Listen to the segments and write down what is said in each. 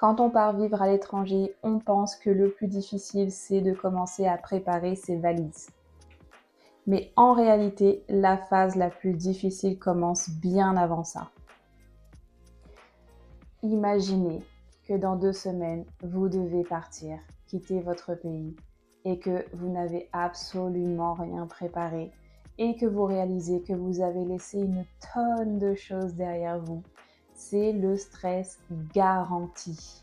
Quand on part vivre à l'étranger, on pense que le plus difficile, c'est de commencer à préparer ses valises. Mais en réalité, la phase la plus difficile commence bien avant ça. Imaginez que dans 2 semaines, vous devez partir, quitter votre pays et que vous n'avez absolument rien préparé et que vous réalisez que vous avez laissé une tonne de choses derrière vous. C'est le stress garanti.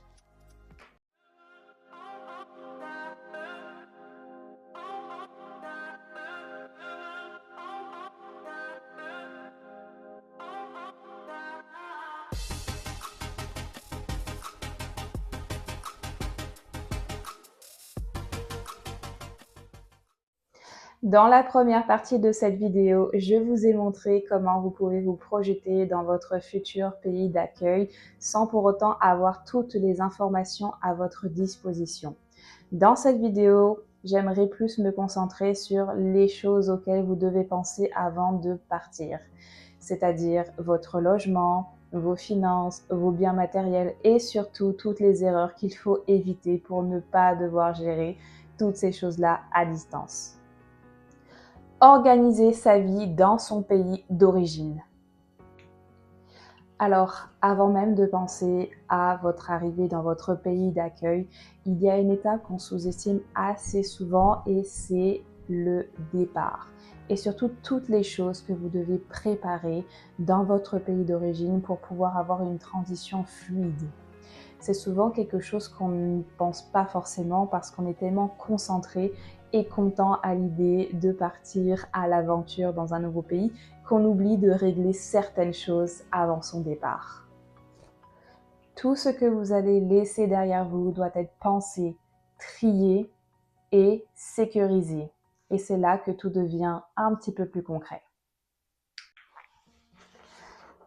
Dans la première partie de cette vidéo, je vous ai montré comment vous pouvez vous projeter dans votre futur pays d'accueil sans pour autant avoir toutes les informations à votre disposition. Dans cette vidéo, j'aimerais plus me concentrer sur les choses auxquelles vous devez penser avant de partir, c'est-à-dire votre logement, vos finances, vos biens matériels et surtout toutes les erreurs qu'il faut éviter pour ne pas devoir gérer toutes ces choses-là à distance. Organiser sa vie dans son pays d'origine. Alors, avant même de penser à votre arrivée dans votre pays d'accueil, il y a une étape qu'on sous-estime assez souvent et c'est le départ. Et surtout toutes les choses que vous devez préparer dans votre pays d'origine pour pouvoir avoir une transition fluide. C'est souvent quelque chose qu'on ne pense pas forcément parce qu'on est tellement concentré et content à l'idée de partir à l'aventure dans un nouveau pays qu'on oublie de régler certaines choses avant son départ. Tout ce que vous allez laisser derrière vous doit être pensé, trié et sécurisé. Et c'est là que tout devient un petit peu plus concret.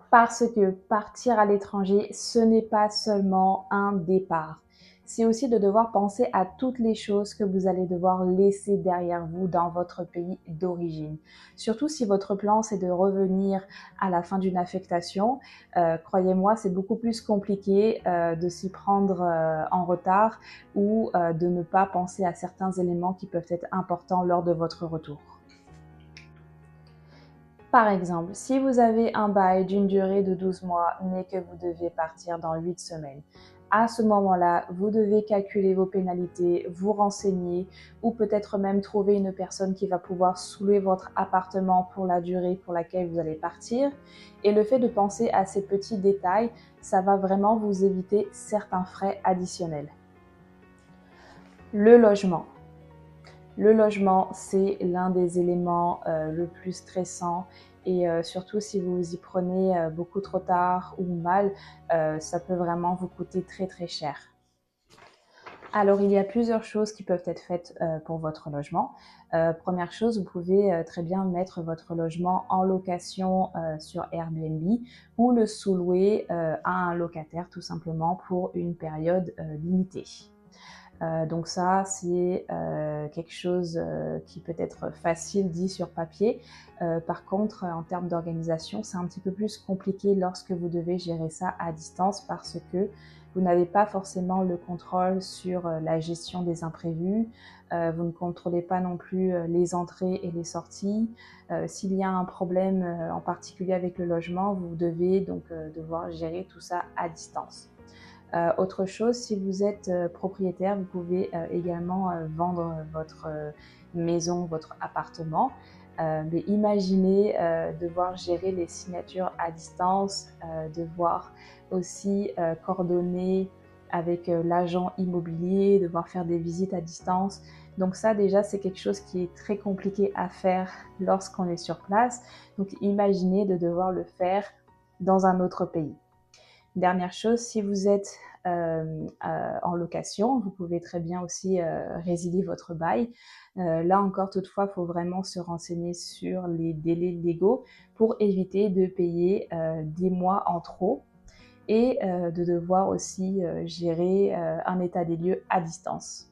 Parce que partir à l'étranger, ce n'est pas seulement un départ. C'est aussi de devoir penser à toutes les choses que vous allez devoir laisser derrière vous dans votre pays d'origine. Surtout si votre plan, c'est de revenir à la fin d'une affectation. Croyez-moi, c'est beaucoup plus compliqué de s'y prendre en retard ou de ne pas penser à certains éléments qui peuvent être importants lors de votre retour. Par exemple, si vous avez un bail d'une durée de 12 mois, mais que vous devez partir dans 8 semaines, à ce moment-là, vous devez calculer vos pénalités, vous renseigner ou peut-être même trouver une personne qui va pouvoir louer votre appartement pour la durée pour laquelle vous allez partir. Et le fait de penser à ces petits détails, ça va vraiment vous éviter certains frais additionnels. Le logement. Le logement, c'est l'un des éléments le plus stressant et surtout si vous y prenez beaucoup trop tard ou mal, ça peut vraiment vous coûter très très cher. Alors, il y a plusieurs choses qui peuvent être faites pour votre logement. Première chose, vous pouvez très bien mettre votre logement en location sur Airbnb ou le sous-louer à un locataire tout simplement pour une période limitée. Donc ça, c'est quelque chose qui peut être facile dit sur papier. Par contre, en termes d'organisation, c'est un petit peu plus compliqué lorsque vous devez gérer ça à distance parce que vous n'avez pas forcément le contrôle sur la gestion des imprévus. Vous ne contrôlez pas non plus les entrées et les sorties. S'il y a un problème en particulier avec le logement, vous devez donc devoir gérer tout ça à distance. Autre chose, si vous êtes propriétaire, vous pouvez également vendre votre maison, votre appartement. Mais imaginez devoir gérer les signatures à distance, devoir aussi coordonner avec l'agent immobilier, devoir faire des visites à distance. Donc ça déjà, c'est quelque chose qui est très compliqué à faire lorsqu'on est sur place. Donc imaginez de devoir le faire dans un autre pays. Dernière chose, si vous êtes en location, vous pouvez très bien aussi résilier votre bail. Là encore, toutefois, il faut vraiment se renseigner sur les délais légaux pour éviter de payer des mois en trop et de devoir aussi gérer un état des lieux à distance.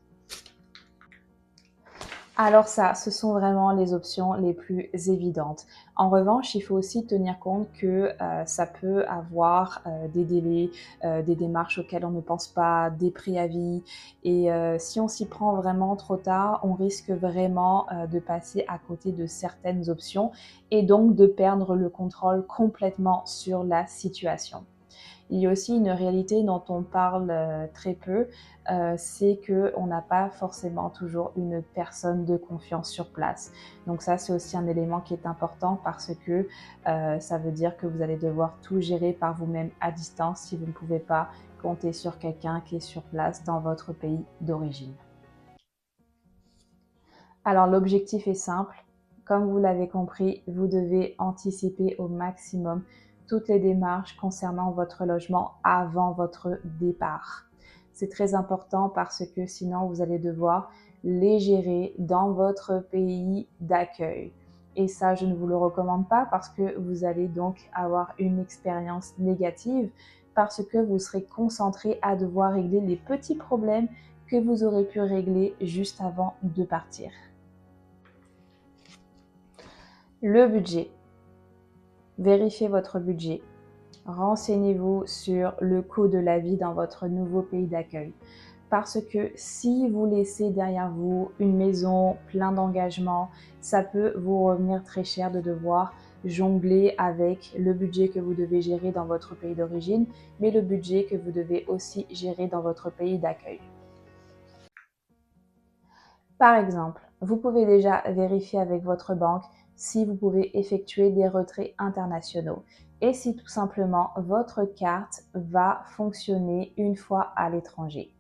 Alors ça, ce sont vraiment les options les plus évidentes. En revanche, il faut aussi tenir compte que ça peut avoir des délais, des démarches auxquelles on ne pense pas, des préavis. Et si on s'y prend vraiment trop tard, on risque vraiment de passer à côté de certaines options et donc de perdre le contrôle complètement sur la situation. Il y a aussi une réalité dont on parle très peu, c'est qu'on n'a pas forcément toujours une personne de confiance sur place. Donc ça, c'est aussi un élément qui est important parce que ça veut dire que vous allez devoir tout gérer par vous-même à distance si vous ne pouvez pas compter sur quelqu'un qui est sur place dans votre pays d'origine. Alors l'objectif est simple. Comme vous l'avez compris, vous devez anticiper au maximum toutes les démarches concernant votre logement avant votre départ. C'est très important parce que sinon vous allez devoir les gérer dans votre pays d'accueil. Et ça, je ne vous le recommande pas parce que vous allez donc avoir une expérience négative parce que vous serez concentré à devoir régler les petits problèmes que vous aurez pu régler juste avant de partir. Le budget. Vérifiez votre budget. Renseignez-vous sur le coût de la vie dans votre nouveau pays d'accueil. Parce que si vous laissez derrière vous une maison plein d'engagements, ça peut vous revenir très cher de devoir jongler avec le budget que vous devez gérer dans votre pays d'origine, mais le budget que vous devez aussi gérer dans votre pays d'accueil. Par exemple, vous pouvez déjà vérifier avec votre banque si vous pouvez effectuer des retraits internationaux et si tout simplement votre carte va fonctionner une fois à l'étranger.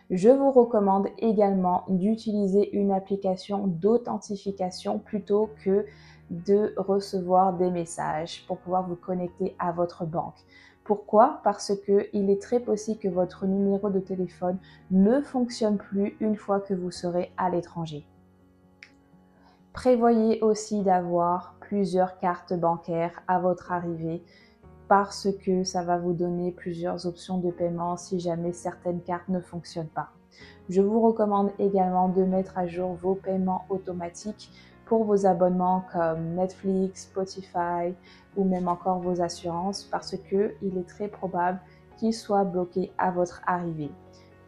Je vous recommande également d'utiliser une application d'authentification plutôt que de recevoir des messages pour pouvoir vous connecter à votre banque. Pourquoi? Parce qu'il est très possible que votre numéro de téléphone ne fonctionne plus une fois que vous serez à l'étranger. Prévoyez aussi d'avoir plusieurs cartes bancaires à votre arrivée parce que ça va vous donner plusieurs options de paiement si jamais certaines cartes ne fonctionnent pas. Je vous recommande également de mettre à jour vos paiements automatiques pour vos abonnements comme Netflix, Spotify ou même encore vos assurances parce qu'il est très probable qu'ils soient bloqués à votre arrivée.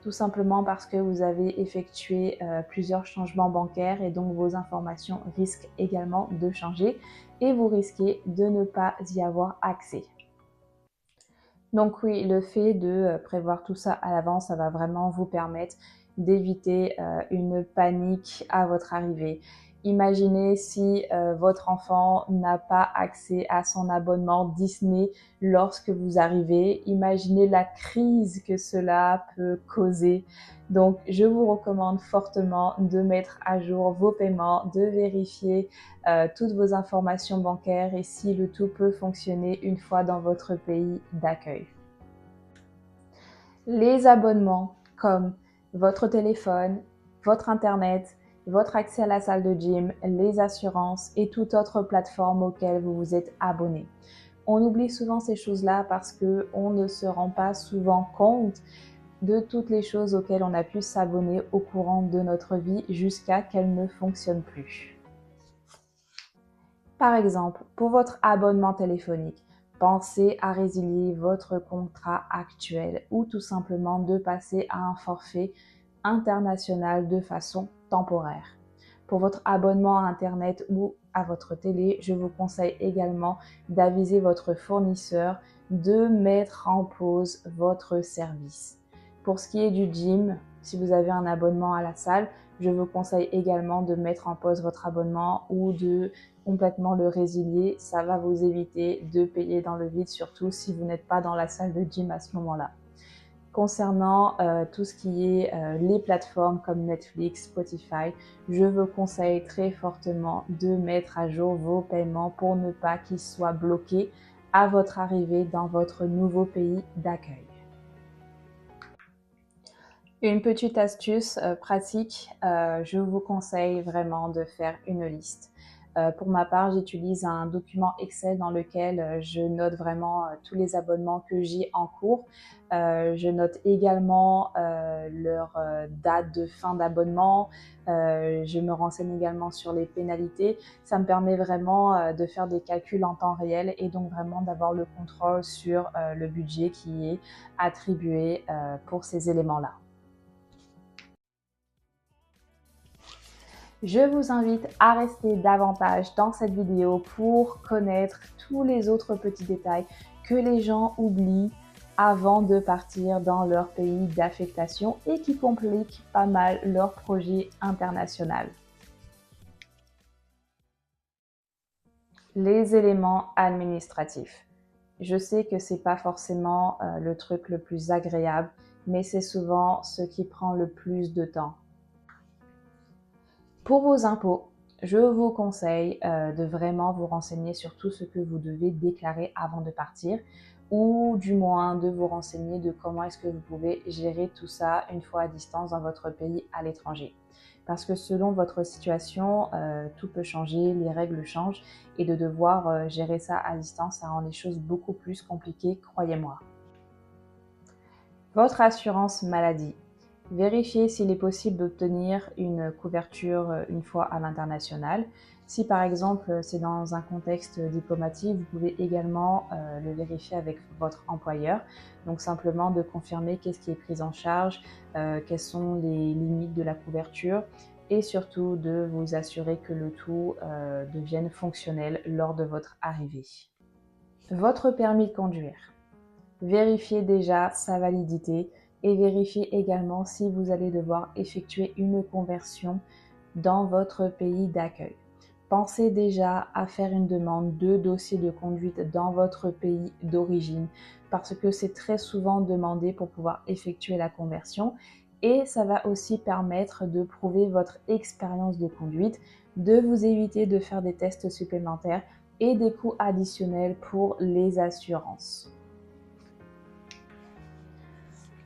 Tout simplement parce que vous avez effectué plusieurs changements bancaires et donc vos informations risquent également de changer et vous risquez de ne pas y avoir accès. Donc oui, le fait de prévoir tout ça à l'avance, ça va vraiment vous permettre d'éviter une panique à votre arrivée. Imaginez si votre enfant n'a pas accès à son abonnement Disney lorsque vous arrivez. Imaginez la crise que cela peut causer. Donc, je vous recommande fortement de mettre à jour vos paiements, de vérifier toutes vos informations bancaires et si le tout peut fonctionner une fois dans votre pays d'accueil. Les abonnements comme votre téléphone, votre internet, votre accès à la salle de gym, les assurances et toute autre plateforme auquel vous vous êtes abonné. On oublie souvent ces choses-là parce qu'on ne se rend pas souvent compte de toutes les choses auxquelles on a pu s'abonner au courant de notre vie jusqu'à qu'elles ne fonctionnent plus. Par exemple, pour votre abonnement téléphonique, pensez à résilier votre contrat actuel ou tout simplement de passer à un forfait international de façon temporaire. Pour votre abonnement à Internet ou à votre télé, je vous conseille également d'aviser votre fournisseur de mettre en pause votre service. Pour ce qui est du gym, si vous avez un abonnement à la salle, je vous conseille également de mettre en pause votre abonnement ou de complètement le résilier. Ça va vous éviter de payer dans le vide, surtout si vous n'êtes pas dans la salle de gym à ce moment-là. Concernant tout ce qui est les plateformes comme Netflix, Spotify, je vous conseille très fortement de mettre à jour vos paiements pour ne pas qu'ils soient bloqués à votre arrivée dans votre nouveau pays d'accueil. Une petite astuce pratique, je vous conseille vraiment de faire une liste. Pour ma part, j'utilise un document Excel dans lequel je note vraiment tous les abonnements que j'ai en cours. Je note également leur date de fin d'abonnement. Je me renseigne également sur les pénalités. Ça me permet vraiment de faire des calculs en temps réel et donc vraiment d'avoir le contrôle sur le budget qui est attribué pour ces éléments-là. Je vous invite à rester davantage dans cette vidéo pour connaître tous les autres petits détails que les gens oublient avant de partir dans leur pays d'affectation et qui compliquent pas mal leur projet international. Les éléments administratifs. Je sais que c'est pas forcément le truc le plus agréable, mais c'est souvent ce qui prend le plus de temps. Pour vos impôts, je vous conseille de vraiment vous renseigner sur tout ce que vous devez déclarer avant de partir, ou du moins de vous renseigner de comment est-ce que vous pouvez gérer tout ça une fois à distance dans votre pays à l'étranger. Parce que selon votre situation, tout peut changer, les règles changent, et de devoir gérer ça à distance, ça rend les choses beaucoup plus compliquées, croyez-moi. Votre assurance maladie. Vérifiez s'il est possible d'obtenir une couverture une fois à l'international. Si par exemple c'est dans un contexte diplomatique, vous pouvez également le vérifier avec votre employeur. Donc simplement de confirmer qu'est-ce qui est pris en charge, quelles sont les limites de la couverture et surtout de vous assurer que le tout devienne fonctionnel lors de votre arrivée. Votre permis de conduire. Vérifiez déjà sa validité et vérifiez également si vous allez devoir effectuer une conversion dans votre pays d'accueil. Pensez déjà à faire une demande de dossier de conduite dans votre pays d'origine parce que c'est très souvent demandé pour pouvoir effectuer la conversion et ça va aussi permettre de prouver votre expérience de conduite, de vous éviter de faire des tests supplémentaires et des coûts additionnels pour les assurances.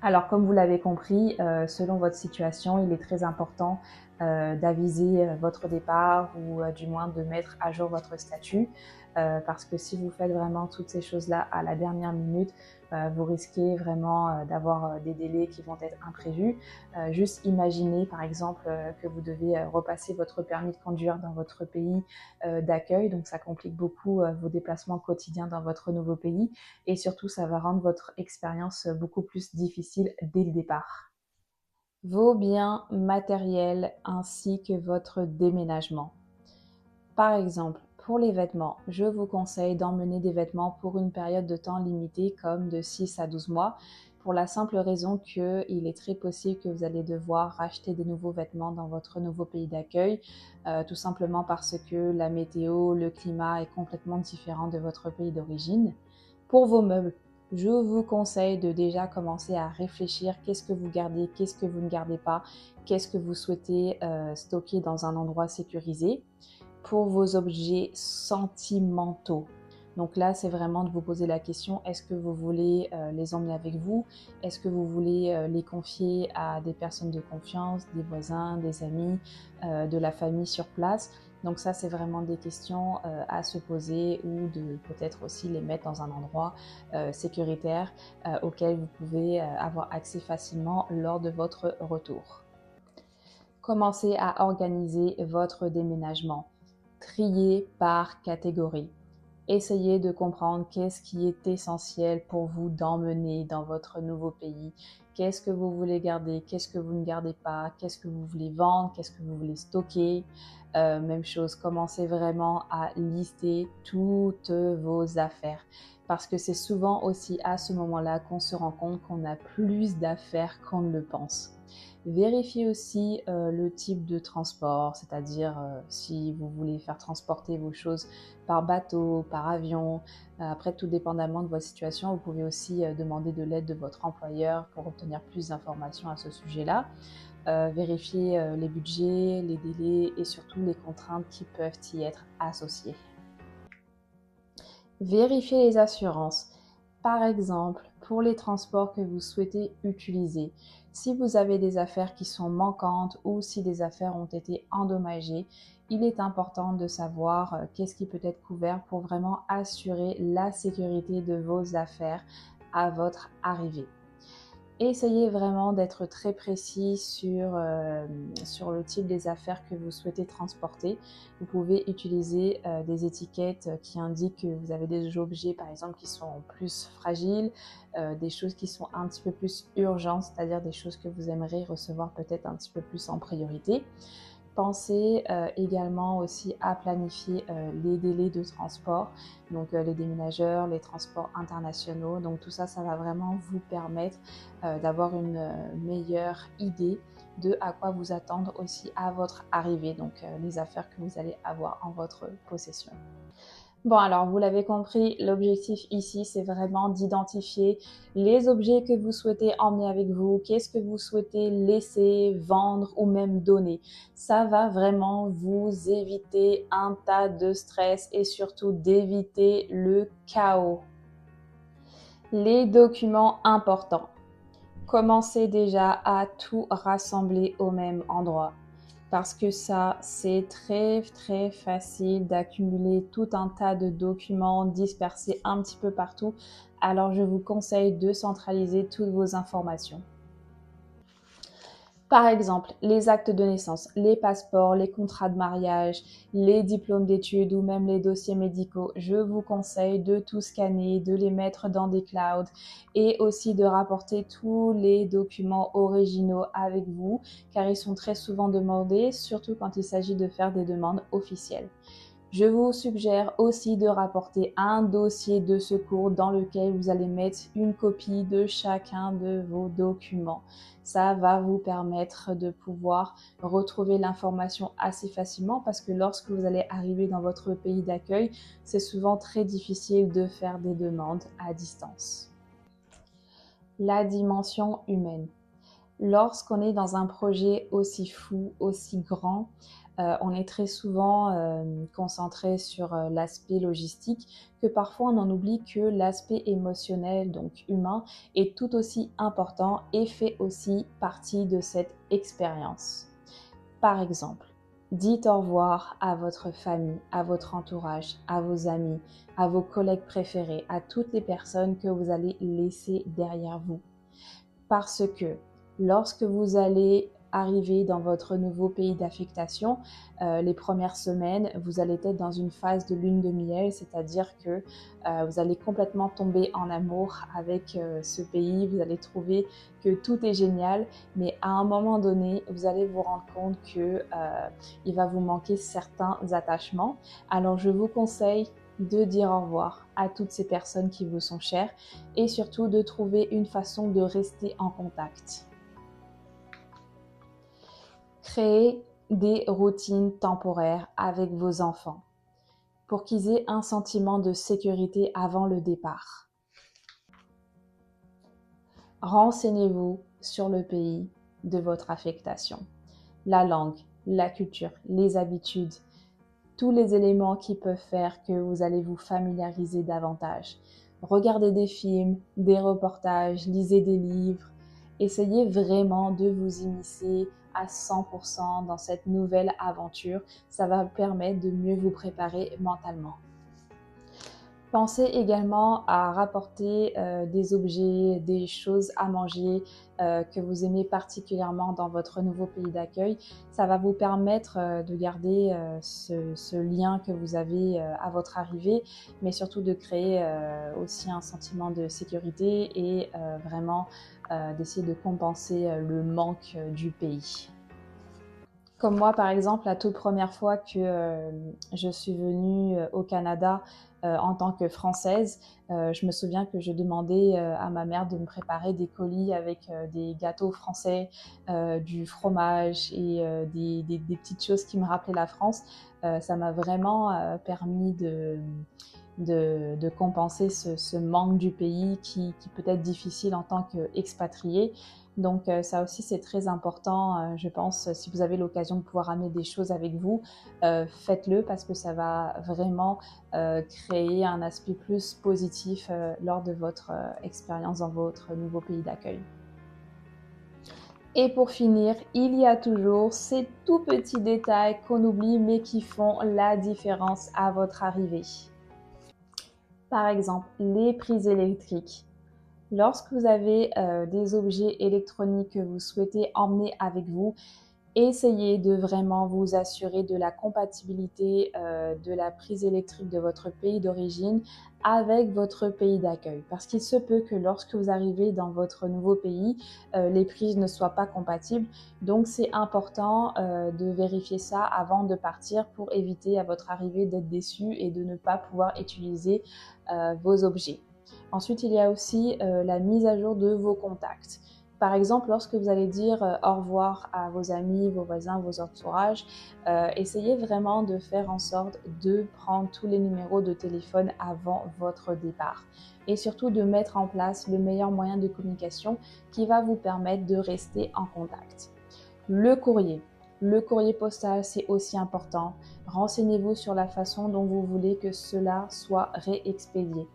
Alors, comme vous l'avez compris, selon votre situation, il est très important d'aviser votre départ ou du moins de mettre à jour votre statut parce que si vous faites vraiment toutes ces choses-là à la dernière minute, vous risquez vraiment d'avoir des délais qui vont être imprévus. Juste imaginez par exemple que vous devez repasser votre permis de conduire dans votre pays d'accueil, donc ça complique beaucoup vos déplacements quotidiens dans votre nouveau pays et surtout ça va rendre votre expérience beaucoup plus difficile dès le départ. Vos biens matériels ainsi que votre déménagement. Par exemple, pour les vêtements, je vous conseille d'emmener des vêtements pour une période de temps limitée comme de 6 à 12 mois pour la simple raison qu'il est très possible que vous allez devoir racheter des nouveaux vêtements dans votre nouveau pays d'accueil, tout simplement parce que la météo, le climat est complètement différent de votre pays d'origine. Pour vos meubles, je vous conseille de déjà commencer à réfléchir qu'est-ce que vous gardez, qu'est-ce que vous ne gardez pas, qu'est-ce que vous souhaitez stocker dans un endroit sécurisé. Pour vos objets sentimentaux, donc là c'est vraiment de vous poser la question, est-ce que vous voulez les emmener avec vous? Est-ce que vous voulez les confier à des personnes de confiance, des voisins, des amis, de la famille sur place? Donc ça, c'est vraiment des questions à se poser ou de peut-être aussi les mettre dans un endroit sécuritaire auquel vous pouvez avoir accès facilement lors de votre retour. Commencez à organiser votre déménagement. Triez par catégorie. Essayez de comprendre qu'est-ce qui est essentiel pour vous d'emmener dans votre nouveau pays. Qu'est-ce que vous voulez garder, qu'est-ce que vous ne gardez pas, qu'est-ce que vous voulez vendre, qu'est-ce que vous voulez stocker. Même chose, commencez vraiment à lister toutes vos affaires. Parce que c'est souvent aussi à ce moment-là qu'on se rend compte qu'on a plus d'affaires qu'on ne le pense. Vérifiez aussi le type de transport, c'est-à-dire si vous voulez faire transporter vos choses par bateau, par avion. Après, tout dépendamment de votre situation, vous pouvez aussi demander de l'aide de votre employeur pour obtenir plus d'informations à ce sujet-là. Vérifiez les budgets, les délais et surtout les contraintes qui peuvent y être associées. Vérifiez les assurances. Par exemple, pour les transports que vous souhaitez utiliser, si vous avez des affaires qui sont manquantes ou si des affaires ont été endommagées, il est important de savoir qu'est-ce qui peut être couvert pour vraiment assurer la sécurité de vos affaires à votre arrivée. Essayez vraiment d'être très précis sur le type des affaires que vous souhaitez transporter. Vous pouvez utiliser des étiquettes qui indiquent que vous avez des objets par exemple qui sont plus fragiles, des choses qui sont un petit peu plus urgentes, c'est-à-dire des choses que vous aimeriez recevoir peut-être un petit peu plus en priorité. Pensez également aussi à planifier les délais de transport, donc les déménageurs, les transports internationaux. Donc tout ça, ça va vraiment vous permettre d'avoir une meilleure idée de à quoi vous attendre aussi à votre arrivée, donc les affaires que vous allez avoir en votre possession. Bon, alors vous l'avez compris, l'objectif ici, c'est vraiment d'identifier les objets que vous souhaitez emmener avec vous, qu'est-ce que vous souhaitez laisser, vendre ou même donner. Ça va vraiment vous éviter un tas de stress et surtout d'éviter le chaos. Les documents importants. Commencez déjà à tout rassembler au même endroit. Parce que ça, c'est très très facile d'accumuler tout un tas de documents dispersés un petit peu partout. Alors je vous conseille de centraliser toutes vos informations. Par exemple, les actes de naissance, les passeports, les contrats de mariage, les diplômes d'études ou même les dossiers médicaux. Je vous conseille de tout scanner, de les mettre dans des clouds et aussi de rapporter tous les documents originaux avec vous car ils sont très souvent demandés, surtout quand il s'agit de faire des demandes officielles. Je vous suggère aussi de rapporter un dossier de secours dans lequel vous allez mettre une copie de chacun de vos documents. Ça va vous permettre de pouvoir retrouver l'information assez facilement parce que lorsque vous allez arriver dans votre pays d'accueil, c'est souvent très difficile de faire des demandes à distance. La dimension humaine. Lorsqu'on est dans un projet aussi fou, aussi grand, on est très souvent concentré sur l'aspect logistique que parfois on en oublie que l'aspect émotionnel, donc humain, est tout aussi important et fait aussi partie de cette expérience. Par exemple, dites au revoir à votre famille, à votre entourage, à vos amis, à vos collègues préférés, à toutes les personnes que vous allez laisser derrière vous. Parce que lorsque vous allez arriver dans votre nouveau pays d'affectation, les premières semaines, vous allez être dans une phase de lune de miel, c'est-à-dire que vous allez complètement tomber en amour avec ce pays, vous allez trouver que tout est génial, mais à un moment donné, vous allez vous rendre compte que il va vous manquer certains attachements. Alors je vous conseille de dire au revoir à toutes ces personnes qui vous sont chères et surtout de trouver une façon de rester en contact. Créez des routines temporaires avec vos enfants pour qu'ils aient un sentiment de sécurité avant le départ. Renseignez-vous sur le pays de votre affectation, la langue, la culture, les habitudes, tous les éléments qui peuvent faire que vous allez vous familiariser davantage. Regardez des films, des reportages, lisez des livres. Essayez vraiment de vous immiscer à 100% dans cette nouvelle aventure. Ça va permettre de mieux vous préparer mentalement. Pensez également à rapporter des objets, des choses à manger que vous aimez particulièrement dans votre nouveau pays d'accueil. Ça va vous permettre de garder ce lien que vous avez à votre arrivée, mais surtout de créer aussi un sentiment de sécurité et vraiment d'essayer de compenser le manque du pays. Comme moi, par exemple, la toute première fois que je suis venue au Canada en tant que Française, je me souviens que je demandais à ma mère de me préparer des colis avec des gâteaux français, du fromage et des petites choses qui me rappelaient la France. Ça m'a vraiment permis de compenser ce manque du pays qui peut être difficile en tant qu'expatrié. Donc ça aussi c'est très important, je pense, si vous avez l'occasion de pouvoir amener des choses avec vous, faites-le parce que ça va vraiment créer un aspect plus positif lors de votre expérience dans votre nouveau pays d'accueil. Et pour finir, il y a toujours ces tout petits détails qu'on oublie mais qui font la différence à votre arrivée. Par exemple, les prises électriques. Lorsque vous avez des objets électroniques que vous souhaitez emmener avec vous, essayez de vraiment vous assurer de la compatibilité de la prise électrique de votre pays d'origine avec votre pays d'accueil. Parce qu'il se peut que lorsque vous arrivez dans votre nouveau pays, les prises ne soient pas compatibles. Donc c'est important de vérifier ça avant de partir pour éviter à votre arrivée d'être déçu et de ne pas pouvoir utiliser vos objets. Ensuite, il y a aussi la mise à jour de vos contacts. Par exemple, lorsque vous allez dire au revoir à vos amis, vos voisins, vos entourages, essayez vraiment de faire en sorte de prendre tous les numéros de téléphone avant votre départ. Et surtout de mettre en place le meilleur moyen de communication qui va vous permettre de rester en contact. Le courrier. Le courrier postal, c'est aussi important. Renseignez-vous sur la façon dont vous voulez que cela soit réexpédié.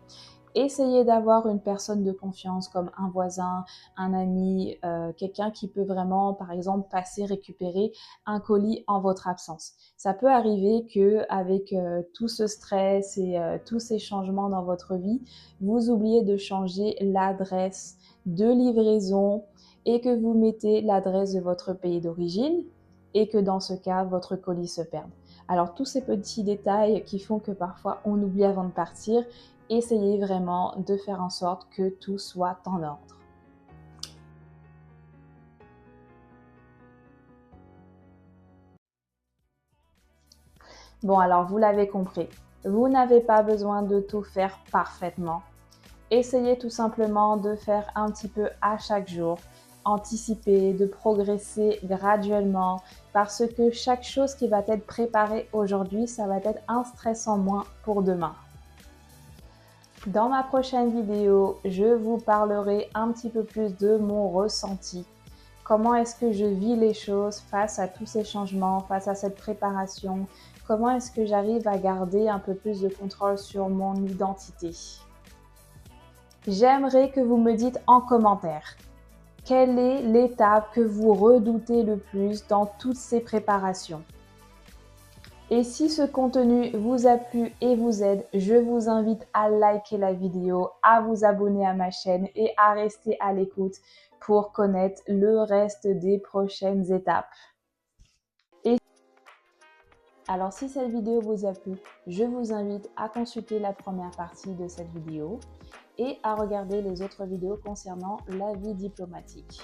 Essayez d'avoir une personne de confiance comme un voisin, un ami, quelqu'un qui peut vraiment, par exemple, passer récupérer un colis en votre absence. Ça peut arriver qu'avec tout ce stress et tous ces changements dans votre vie, vous oubliez de changer l'adresse de livraison et que vous mettez l'adresse de votre pays d'origine et que dans ce cas, votre colis se perde. Alors tous ces petits détails qui font que parfois on oublie avant de partir, essayez vraiment de faire en sorte que tout soit en ordre. Bon, alors vous l'avez compris, vous n'avez pas besoin de tout faire parfaitement. Essayez tout simplement de faire un petit peu à chaque jour, anticiper, de progresser graduellement parce que chaque chose qui va être préparée aujourd'hui, ça va être un stress en moins pour demain. Dans ma prochaine vidéo, je vous parlerai un petit peu plus de mon ressenti. Comment est-ce que je vis les choses face à tous ces changements, face à cette préparation? Comment est-ce que j'arrive à garder un peu plus de contrôle sur mon identité? J'aimerais que vous me dites en commentaire, quelle est l'étape que vous redoutez le plus dans toutes ces préparations? Et si ce contenu vous a plu et vous aide, je vous invite à liker la vidéo, à vous abonner à ma chaîne et à rester à l'écoute pour connaître le reste des prochaines étapes. Alors si cette vidéo vous a plu, je vous invite à consulter la première partie de cette vidéo et à regarder les autres vidéos concernant la vie diplomatique.